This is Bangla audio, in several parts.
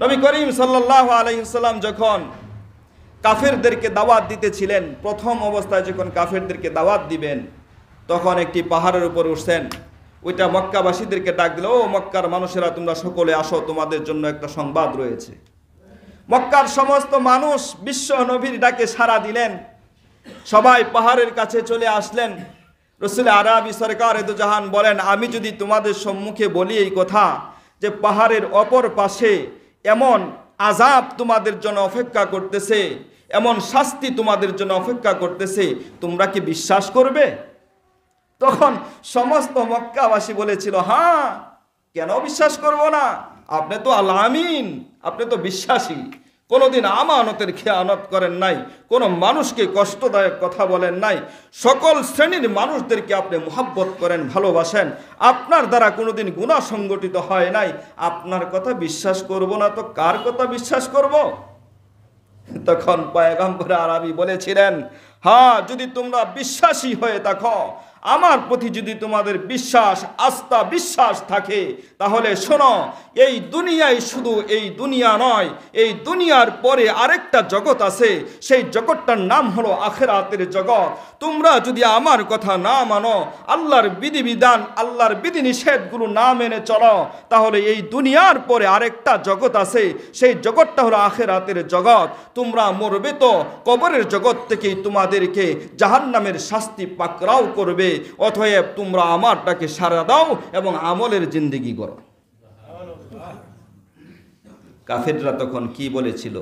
নবী করিম সাল্লাল্লাহু আলাইহি ওয়াসাল্লাম যখন কাফেরদেরকে দাওয়াত দিতেছিলেন, প্রথম অবস্থায় যখন কাফেরদেরকে দাওয়াত দিবেন, তখন একটি পাহাড়ের উপর উঠছেন। ওইটা মক্কাবাসীদেরকে ডাক দিল, ও মক্কার মানুষেরা, তোমরা সকলে আসো, তোমাদের জন্য একটা সংবাদ রয়েছে। মক্কার সমস্ত মানুষ বিশ্ব নবীর ডাকে সাড়া দিলেন, সবাই পাহাড়ের কাছে চলে আসলেন। রসুল আরবি সরকার দু জাহান বলেন, আমি যদি তোমাদের সম্মুখে বলি এই কথা যে পাহাড়ের অপর পাশে এমন আযাব তোমাদের জন্য অপেক্ষা করতেছে, এমন শাস্তি তোমাদের জন্য অপেক্ষা করতেছে, তোমরা কি বিশ্বাস করবে? তখন সমস্ত মক্কাবাসী বলেছিল, হ্যাঁ, কেন বিশ্বাস করব না? আপনি তো আল আমিন, আপনি তো বিশ্বাসী, কোনোদিন আমানতের খেয়ানত করেন নাই, কোনো মানুষকে কষ্টদায়ক কথা বলেন নাই, সকল শ্রেণীর মানুষদেরকে আপনি মুহাব্বত করেন, ভালোবাসেন, আপনার দ্বারা কোনোদিন গুনাহ সংগঠিত হয় নাই, আপনার কথা বিশ্বাস করব না তো কার কথা বিশ্বাস করব? তখন পয়গম্বর আরবি বলেছিলেন, হ্যাঁ, যদি তোমরা বিশ্বাসী হয়ে থাকো, আমার প্রতি যদি তোমাদের বিশ্বাস, আস্থা, বিশ্বাস থাকে, তাহলে শোনো, এই দুনিয়ায় শুধু এই দুনিয়া নয়, এই দুনিয়ার পরে আরেকটা জগৎ আছে, সেই জগৎটার নাম হলো আখিরাতের জগৎ। তোমরা যদি আমার কথা না মানো, আল্লাহর বিধিবিধান, আল্লাহর বিধিনিষেধগুলো না মেনে চলো, তাহলে এই দুনিয়ার পরে আরেকটা জগৎ আছে, সেই জগৎটা হলো আখিরাতের জগৎ। তোমরা মরবে তো কবরের জগৎ থেকেই তোমাদেরকে জাহান্নামের শাস্তি পাকড়াও করবে। অতএব তোমরা আমারটাকে সাড়া দাও এবং আমলের জিন্দেগি করো। কাফেররা তখন কি বলেছিল?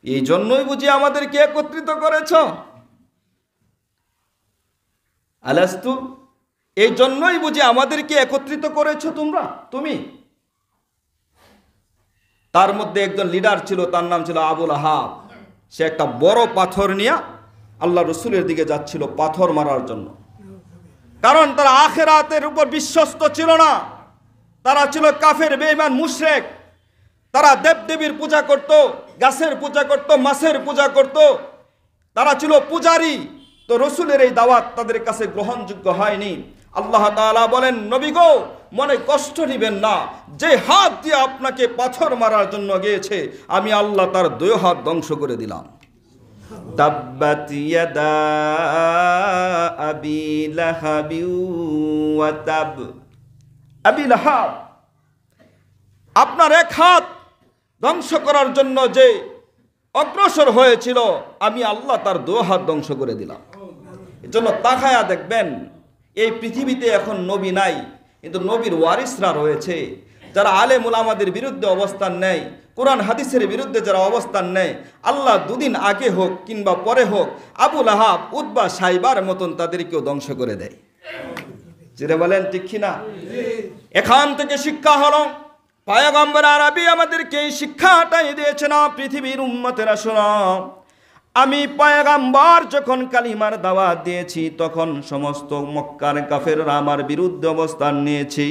এই জন্যই বুঝি আমাদেরকে একত্রিত করেছ? আলাস্তু, এই জন্যই বুঝি আমাদেরকে একত্রিত করেছো তুমি? তার মধ্যে একজন লিডার ছিল, তার নাম ছিল আবুল আহাব। সে একটা বড় পাথর নিয়ে আল্লাহ রসুলের দিকে যাচ্ছিল পাথর মারার জন্য। কারণ তারা আখিরাতের উপর বিশ্বস্ত ছিল না, তারা ছিল কাফের, বেঈমান, মুশরিক। তারা দেবদেবীর পূজা করত, গাছের পূজা করত, মাছের পূজা করত, তারা ছিল পূজারী। তো রসুলের এই দাওয়াত তাদের কাছে গ্রহণযোগ্য হয়নি। আল্লাহ তাআলা বলেন, নবী গো, মনে কষ্ট নিবেন না, যে হাত দিয়ে আপনাকে পাথর মারার জন্য গিয়েছে, আমি আল্লাহ তার দুই হাত ধ্বংস করে দিলাম। তাব্বাত ইয়াদা আবি লাহাবি ওয়া তাব। আবি লাহাব, আপনার এক হাত ধ্বংস করার জন্য যে অগ্রসর হয়েছিল, আমি আল্লাহ তার দুই হাত ধ্বংস করে দিলাম। এজন্য তাকায়া দেখবেন, এই পৃথিবীতে এখন নবী নাই, কিন্তু নবীর ওয়ারিসরা রয়েছে, যারা আলেম উলামাদের বিরুদ্ধে অবস্থান নেয়, কোরআন হাদিসের বিরুদ্ধে যারা অবস্থান নেয়। আল্লাহ দুদিন আগে হোক কিংবা পরে হোক, আবু লাহাব, উতবা, সাইবার মতন তাদেরকেও ধ্বংস করে দেয়। যেটা বলেন ঠিক কিনা? এখান থেকে শিক্ষা হলো, পয়গম্বর আরবি আমাদেরকে এই শিক্ষাটাই দিয়েছে না, পৃথিবীর উম্মতেরা শোনো, আমি পয়গম্বর যখন কালিমার দাওয়াত দিয়েছি, তখন সমস্ত মক্কার কাফেররা আমার বিরুদ্ধে অবস্থান নিয়েছি।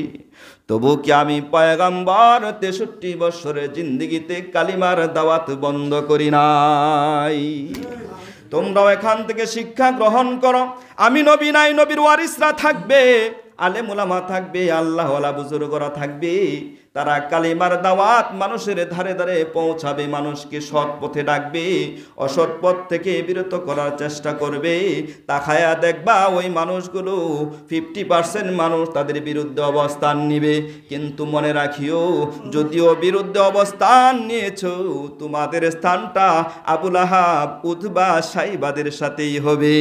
তবু কি আমি পয়গম্বর 63 বছরের জিন্দেগিতে কালিমার দাওয়াত বন্ধ করি নাই? তোমরাও এখান থেকে শিক্ষা গ্রহণ করো। আমি নবী নাই, নবীর ওয়ারিসরা থাকবে, আলেম উলামা থাকবে, আল্লাহওয়ালা বুজুর্গরা থাকবে। তারা কালিমার দাওয়াত মানুষের ধারে ধারে পৌঁছাবে, মানুষকে সৎ পথে ডাকবে, অসৎ পথ থেকে বিরত করার চেষ্টা করবে। তাকায়া দেখবা ওই মানুষগুলো 50% মানুষ তাদের বিরুদ্ধে অবস্থান নিবে। কিন্তু মনে রাখিও, যদিও বিরুদ্ধে অবস্থান নিয়েছো, তোমাদের স্থানটা আবু লাহাব, উতবা, সাইবাদের সাথেই হবে।